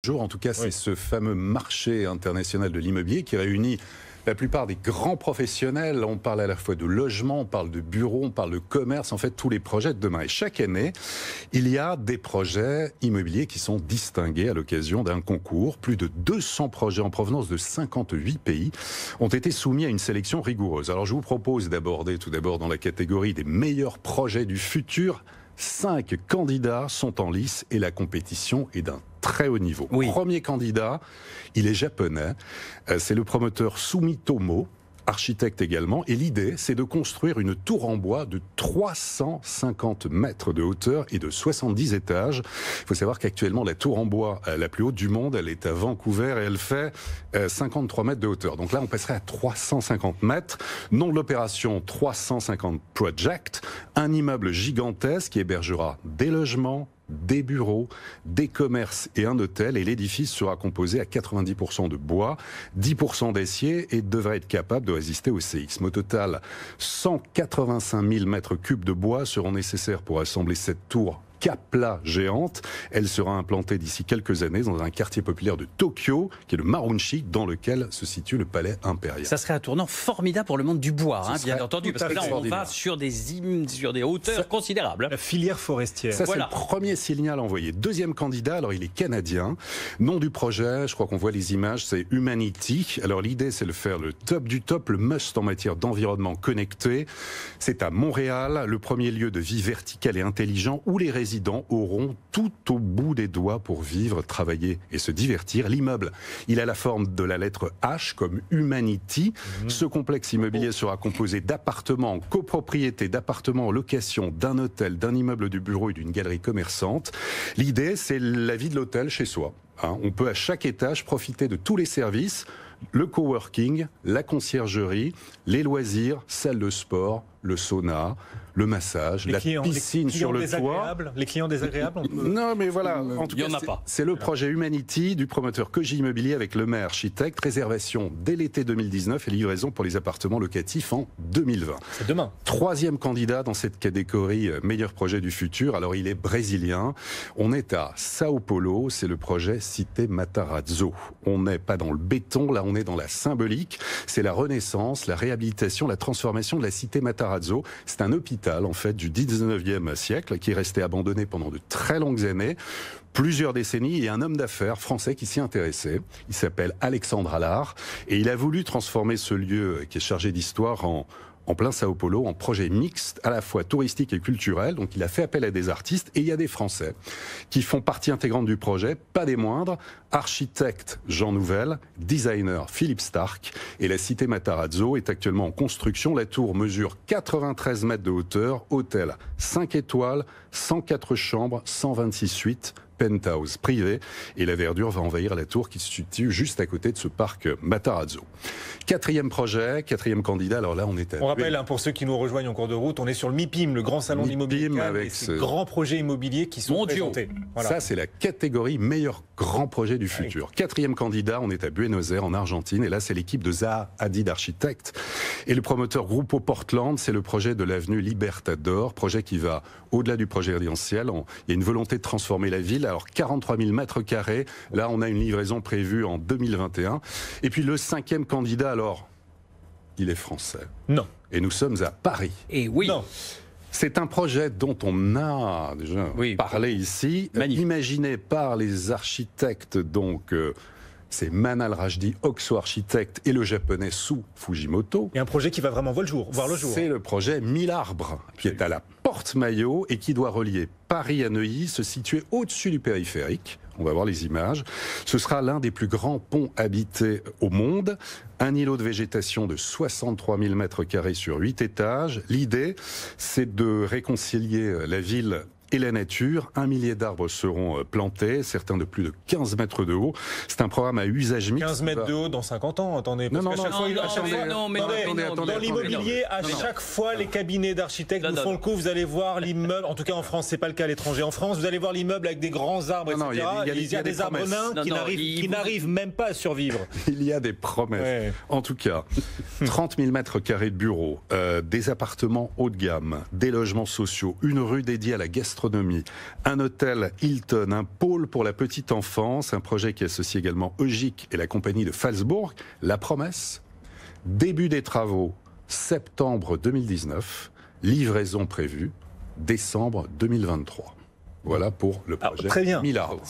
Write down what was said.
En tout cas, c'est ce fameux marché international de l'immobilier qui réunit la plupart des grands professionnels. On parle à la fois de logement, on parle de bureaux, on parle de commerce, en fait tous les projets de demain. Et chaque année, il y a des projets immobiliers qui sont distingués à l'occasion d'un concours. Plus de 200 projets en provenance de 58 pays ont été soumis à une sélection rigoureuse. Alors je vous propose d'aborder tout d'abord dans la catégorie des meilleurs projets du futur. 5 candidats sont en lice et la compétition est d'un très haut niveau. Premier candidat, il est japonais, c'est le promoteur Sumitomo, architecte également, et l'idée c'est de construire une tour en bois de 350 mètres de hauteur et de 70 étages. Il faut savoir qu'actuellement la tour en bois la plus haute du monde, elle est à Vancouver et elle fait 53 mètres de hauteur. Donc là on passerait à 350 mètres. Nom de l'opération 350 Project, un immeuble gigantesque qui hébergera des logements, des bureaux, des commerces et un hôtel, et l'édifice sera composé à 90% de bois, 10% d'acier et devrait être capable de résister au séisme. Au total, 185 000 mètres cubes de bois seront nécessaires pour assembler cette tour Kapla géante. Elle sera implantée d'ici quelques années dans un quartier populaire de Tokyo, qui est le Marunshi, dans lequel se situe le palais impérial. Ça serait un tournant formidable pour le monde du bois, bien entendu, parce que là on va sur des hauteurs considérables. La filière forestière. Ça, c'est le premier signal envoyé. Deuxième candidat, alors il est canadien. Nom du projet, je crois qu'on voit les images, c'est Humanity. Alors l'idée, c'est de faire le top du top, le must en matière d'environnement connecté. C'est à Montréal, le premier lieu de vie vertical et intelligent où les résidents auront tout au bout des doigts pour vivre, travailler et se divertir. L'immeuble, il a la forme de la lettre H comme Humanity. Ce complexe immobilier sera composé d'appartements en copropriété, d'appartements en location, d'un hôtel, d'un immeuble du bureau et d'une galerie commerçante. L'idée, c'est la vie de l'hôtel chez soi. On peut à chaque étage profiter de tous les services, le coworking, la conciergerie, les loisirs, salle de sport, le sauna, le massage, la piscine sur le toit. Les clients désagréables, on peut... Non, mais voilà, en tout cas, c'est le projet Humanity du promoteur Koji Immobilier avec Le Maire Architecte. Réservation dès l'été 2019 et livraison pour les appartements locatifs en 2020. C'est demain. Troisième candidat dans cette catégorie meilleur projet du futur. Alors, il est brésilien. On est à Sao Paulo. C'est le projet Cité Matarazzo. On n'est pas dans le béton, là, on est dans la symbolique. C'est la renaissance, la réhabilitation, la transformation de la Cité Matarazzo. C'est un hôpital en fait du 19e siècle qui est resté abandonné pendant de très longues années, plusieurs décennies, et un homme d'affaires français qui s'y intéressait. Il s'appelle Alexandre Allard et il a voulu transformer ce lieu qui est chargé d'histoire en plein Sao Paulo, en projet mixte, à la fois touristique et culturel. Donc il a fait appel à des artistes, et il y a des Français qui font partie intégrante du projet, pas des moindres. Architecte Jean Nouvel, designer Philippe Stark, et la Cité Matarazzo est actuellement en construction. La tour mesure 93 mètres de hauteur, hôtel 5 étoiles, 104 chambres, 126 suites, penthouse privé, et la verdure va envahir la tour qui se situe juste à côté de ce parc Matarazzo. Quatrième projet, quatrième candidat, alors là on est à... On rappelle, pour ceux qui nous rejoignent en cours de route, on est sur le MIPIM, le grand salon d'immobilier, avec ces grands projets immobiliers qui sont présentés. Voilà. Ça c'est la catégorie meilleur grand projet du futur. Quatrième candidat, on est à Buenos Aires en Argentine, et là c'est l'équipe de Zaha Hadid Architecte, et le promoteur Grupo Portland, c'est le projet de l'avenue Libertador, projet qui va au-delà du projet résidentiel. Il y a une volonté de transformer la ville. Alors 43 000 mètres carrés, là on a une livraison prévue en 2021. Et puis le cinquième candidat, alors, il est français. Non. Et nous sommes à Paris. Et oui. Non. C'est un projet dont on a déjà parlé ici, imaginé par les architectes, donc... c'est Manal Rajdi, Oxo Architecte, et le japonais Su Fujimoto. Et un projet qui va vraiment voir le jour. C'est le projet 1000 arbres, qui est à la Porte-Maillot et qui doit relier Paris à Neuilly, se situer au-dessus du périphérique. On va voir les images. Ce sera l'un des plus grands ponts habités au monde. Un îlot de végétation de 63 000 mètres carrés sur 8 étages. L'idée, c'est de réconcilier la ville et la nature. 1 millier d'arbres seront plantés, certains de plus de 15 mètres de haut. C'est un programme à usage mixte. 15 mètres de haut dans 50 ans, attendez. Dans l'immobilier, à chaque fois, les cabinets d'architectes nous font le coup. Vous allez voir l'immeuble, en tout cas en France, c'est pas le cas à l'étranger. En France, vous allez voir l'immeuble avec des grands arbres, etc. Il y a des arbres nains qui n'arrivent même pas à survivre. Il y a des promesses. En tout cas, 30 000 mètres carrés de bureaux, des appartements haut de gamme, des logements sociaux, une rue dédiée à la gastronomie, gastronomie, un hôtel Hilton, un pôle pour la petite enfance, un projet qui associe également Eugic et la compagnie de Phalsbourg. La promesse, début des travaux, septembre 2019, livraison prévue, décembre 2023. Voilà pour le projet Mila House.